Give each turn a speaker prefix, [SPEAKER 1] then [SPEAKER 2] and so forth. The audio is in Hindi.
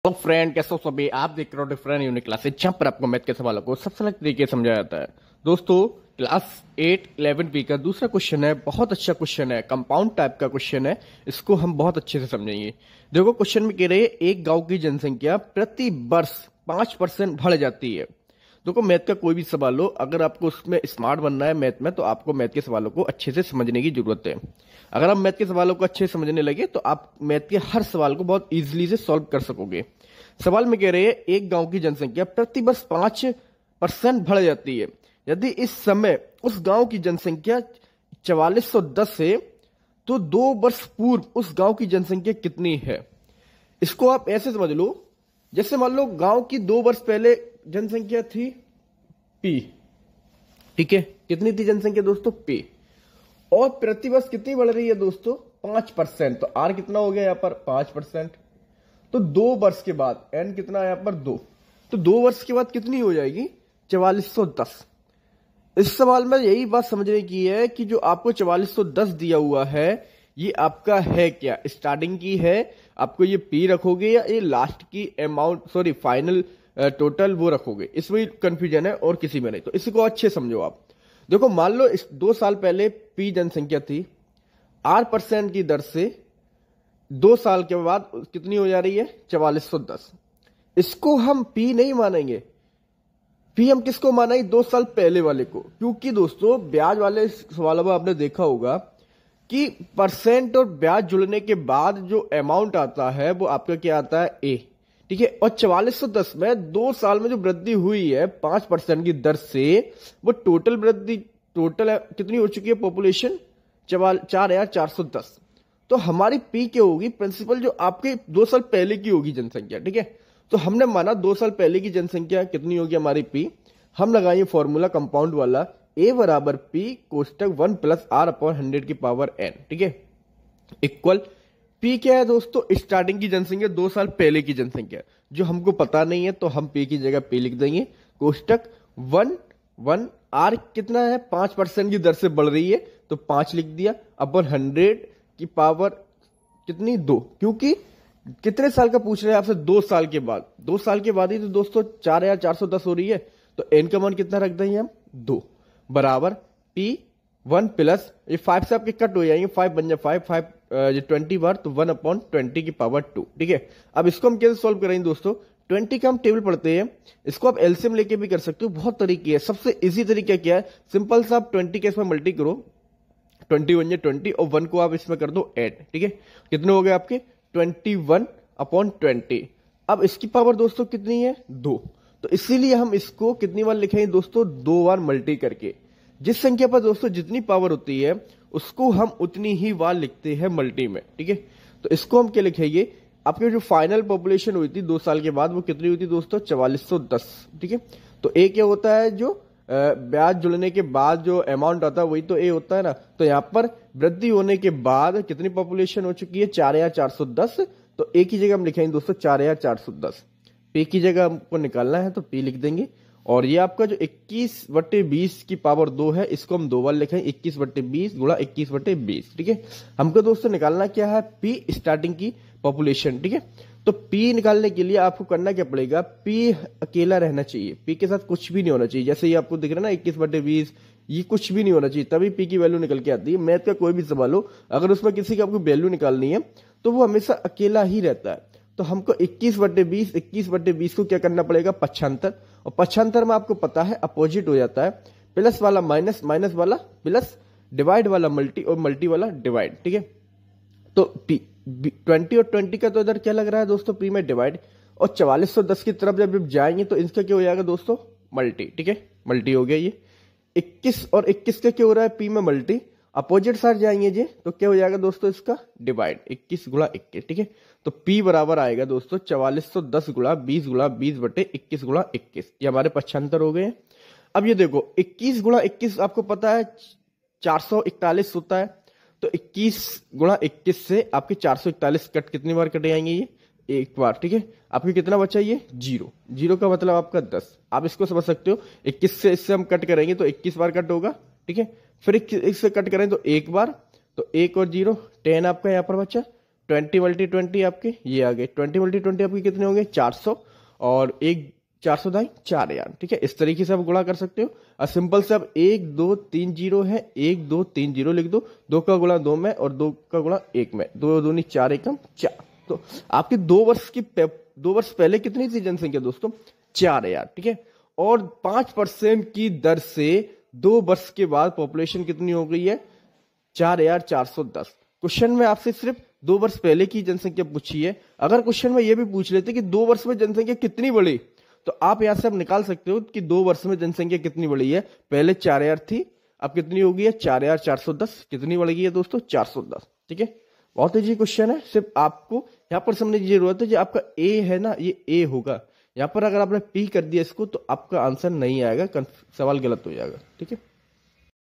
[SPEAKER 1] हेलो फ्रेंड, कैसे हो सभी। आप देख रहे हो डिफरेंट यूनिक क्लासेज, जहां पर आपको मैथ के सवालों को सबसे अलग तरीके से समझाया जाता है। दोस्तों, क्लास 8 11 बी का दूसरा क्वेश्चन है, बहुत अच्छा क्वेश्चन है, कंपाउंड टाइप का क्वेश्चन है। इसको हम बहुत अच्छे से समझेंगे। देखो, क्वेश्चन में कह रहे हैं एक गांव की जनसंख्या प्रति वर्ष 5% बढ़ जाती है। देखो, मैथ का कोई भी सवाल हो, अगर आपको उसमें स्मार्ट बनना है मैथ में, तो आपको मैथ के सवालों को अच्छे से समझने की जरूरत है। अगर आप मैथ के सवालों को अच्छे से समझने लगे तो आप मैथ के हर सवाल को बहुत इजीली से सॉल्व कर सकोगे। सवाल में कह रहे हैं एक गांव की जनसंख्या प्रति वर्ष 5% बढ़ जाती है। यदि इस समय उस गांव की जनसंख्या 4410 है, तो 2 वर्ष पूर्व उस गांव की जनसंख्या कितनी है। इसको आप ऐसे समझ लो, जैसे मान लो गांव की 2 वर्ष पहले जनसंख्या थी पी। ठीक है, कितनी थी जनसंख्या दोस्तों? पी। और प्रतिवर्ष कितनी बढ़ रही है दोस्तों? 5%। तो आर कितना हो गया यहां पर? 5%। तो 2 वर्ष के बाद एन कितना है यहां पर? 2। तो 2 वर्ष के बाद कितनी हो जाएगी? 4410। इस सवाल में यही बात समझने की है कि जो आपको 4410 दिया हुआ है, ये आपका है क्या? स्टार्टिंग की है, आपको ये पी रखोगे या ये लास्ट की अमाउंट, सॉरी फाइनल टोटल वो रखोगे? इसमें कंफ्यूजन है और किसी में नहीं। तो इसको अच्छे समझो आप। देखो, मान लो इस 2 साल पहले पी जनसंख्या थी, R% की दर से 2 साल के बाद कितनी हो जा रही है? 4410। इसको हम पी नहीं मानेंगे। पी हम किसको मानेंगे? 2 साल पहले वाले को। क्योंकि दोस्तों, ब्याज वाले सवालों में आपने देखा होगा कि परसेंट और ब्याज जुड़ने के बाद जो अमाउंट आता है वो आपका क्या आता है? ए। ठीक है। और 4410 में 2 साल में जो वृद्धि हुई है 5% की दर से, वो टोटल वृद्धि, टोटल कितनी हो चुकी है पॉपुलेशन? 4410। तो हमारी पी क्या होगी? प्रिंसिपल जो आपके 2 साल पहले की होगी जनसंख्या। ठीक है। तो हमने माना 2 साल पहले की जनसंख्या कितनी होगी हमारी पी। हम लगाएंगे फॉर्मूला कंपाउंड वाला, ए बराबर पी कोष्टक 1 प्लस आर अपॉन 100 की पावर एन। ठीक है। इक्वल पी क्या है दोस्तों? स्टार्टिंग की जनसंख्या 2 साल पहले की जनसंख्या, जो हमको पता नहीं है, तो हम पी की जगह पी लिख देंगे। कोष्टक 1 आर कितना है? 5% की दर से बढ़ रही है, तो 5 लिख दिया, अपॉन 100 की पावर कितनी? 2। क्योंकि कितने साल का पूछ रहे हैं आपसे? 2 साल के बाद। 2 साल के बाद ही तो दोस्तों 4410 हो रही है। तो एन का मान कितना रख देंगे हम? 2 बराबर पी 1 प्लस, ये 5 से आपके कट हो जाएंगे, 5 बन जाए 5 ये 20 बार, तो 1/20 की पावर 2। ठीक है। अब इसको हम कैसे सॉल्व करेंगे दोस्तों? 20 का हम टेबल पढ़ते हैं, इसको आप एलसीएम लेके भी कर सकते हो। बहुत तरीके है, सबसे इजी तरीका क्या है? सिंपल सा, आप 20 के इसमें मल्टी करो, 21 या 20, और 1 को आप इसमें कर दो ऐड। ठीक है। कितने हो गए आपके? 21/20। अब इसकी पावर दोस्तों कितनी है? 2। तो इसीलिए हम इसको कितनी बार लिखेंगे दोस्तों? 2 बार मल्टी करके। जिस संख्या पर दोस्तों जितनी पावर होती है, उसको हम उतनी ही बार लिखते हैं मल्टी में। ठीक है। तो इसको हम क्या लिखेंगे? आपकी जो फाइनल पॉपुलेशन हुई थी 2 साल के बाद, वो कितनी हुई थी दोस्तों? 4410। ठीक है। तो ए क्या होता है? जो ब्याज जुड़ने के बाद जो अमाउंट आता है वही तो ए होता है ना। तो यहां पर वृद्धि होने के बाद कितनी पॉपुलेशन हो चुकी है? 4410। तो ए की जगह हम लिखेंगे दोस्तों 4410। पी की जगह हमको निकालना है, तो पी लिख देंगे। और ये आपका जो 21/20 की पावर 2 है, इसको हम 2 बार लिखेंगे, 21/20 गुणा 21/20। ठीक है। हमको दोस्तों निकालना क्या है? पी स्टार्टिंग की पॉपुलेशन। ठीक है। तो पी निकालने के लिए आपको करना क्या पड़ेगा? पी अकेला रहना चाहिए, पी के साथ कुछ भी नहीं होना चाहिए। जैसे ये आपको दिख रहा है ना 21/20, ये कुछ भी नहीं होना चाहिए, तभी पी की वैल्यू निकल के आती है। मैथ का कोई भी सवाल हो, अगर उसमें किसी की आपको वैल्यू निकालनी है, तो वो हमेशा अकेला ही रहता है। तो हमको 21/20 को क्या करना पड़ेगा? पक्षांतर। और पक्षांतर में आपको पता है अपोजिट हो जाता है, प्लस वाला माइनस, माइनस वाला प्लस, डिवाइड वाला मल्टी और मल्टी वाला डिवाइड। ठीक है। तो पी 20 और 20 का तो इधर क्या लग रहा है दोस्तों? पी में डिवाइड। और 4410 की तरफ जब जाएंगे तो इसका क्या हो जाएगा दोस्तों? मल्टी। ठीक है। मल्टी हो गया ये। 21 और 21 का क्या हो रहा है? पी में मल्टी। अपोजिट साइड जाएंगे जी, तो क्या हो जाएगा दोस्तों? इसका डिवाइड, 21 गुणा 21। ठीक है। तो P बराबर आएगा दोस्तों 4410 गुणा 20 गुणा 20/21 गुणा 21। ये हमारे पक्षांतर हो गए। अब ये देखो, 21 गुणा 21 आपको पता है 441 होता है। तो 21 गुणा 21 से आपके 441 कट कितनी बार कटे जाएंगे? ये एक बार। ठीक है। आपके कितना बचा? ये 0। 0 का मतलब आपका 10। आप इसको समझ सकते हो, 21 से इससे हम कट करेंगे तो 21 बार कट होगा। ठीक है। फिर इससे कट करें तो एक बार, तो 1 और 0 10 आपका यहां पर बचा। 20 × 20 आपके ये आ गए, 20 × 20 आपके कितने होंगे 400, और एक 400 दाई 4000, ठीक है। इस तरीके से आप गुणा कर सकते हो। और सिंपल से आप 1 2 3 0 है, 1 2 3 0 लिख दो, 2 का गुणा 2 में और 2 का गुणा 1 में, 2 दूनी 4 एकम 4। तो आपके 2 वर्ष पहले कितनी थी जनसंख्या दोस्तों 4000, ठीक है। और 5% की दर से 2 वर्ष के बाद पॉपुलेशन कितनी हो गई है 4410। क्वेश्चन में आपसे सिर्फ 2 वर्ष पहले की जनसंख्या पूछी है। अगर क्वेश्चन में यह भी पूछ लेते कि 2 वर्ष में जनसंख्या कितनी बढ़ी, तो आप यहां से आप निकाल सकते हो कि 2 वर्ष में जनसंख्या कितनी बढ़ी है। पहले 4000 थी, अब कितनी हो गई है 4410। कितनी बढ़ गई है दोस्तों 410, ठीक है। बहुत इजी क्वेश्चन है, सिर्फ आपको यहां पर समझने की जरूरत है जो आपका ए है ना, ये ए होगा। यहां पर अगर आपने पी कर दिया इसको तो आपका आंसर नहीं आएगा, सवाल गलत हो जाएगा, ठीक है।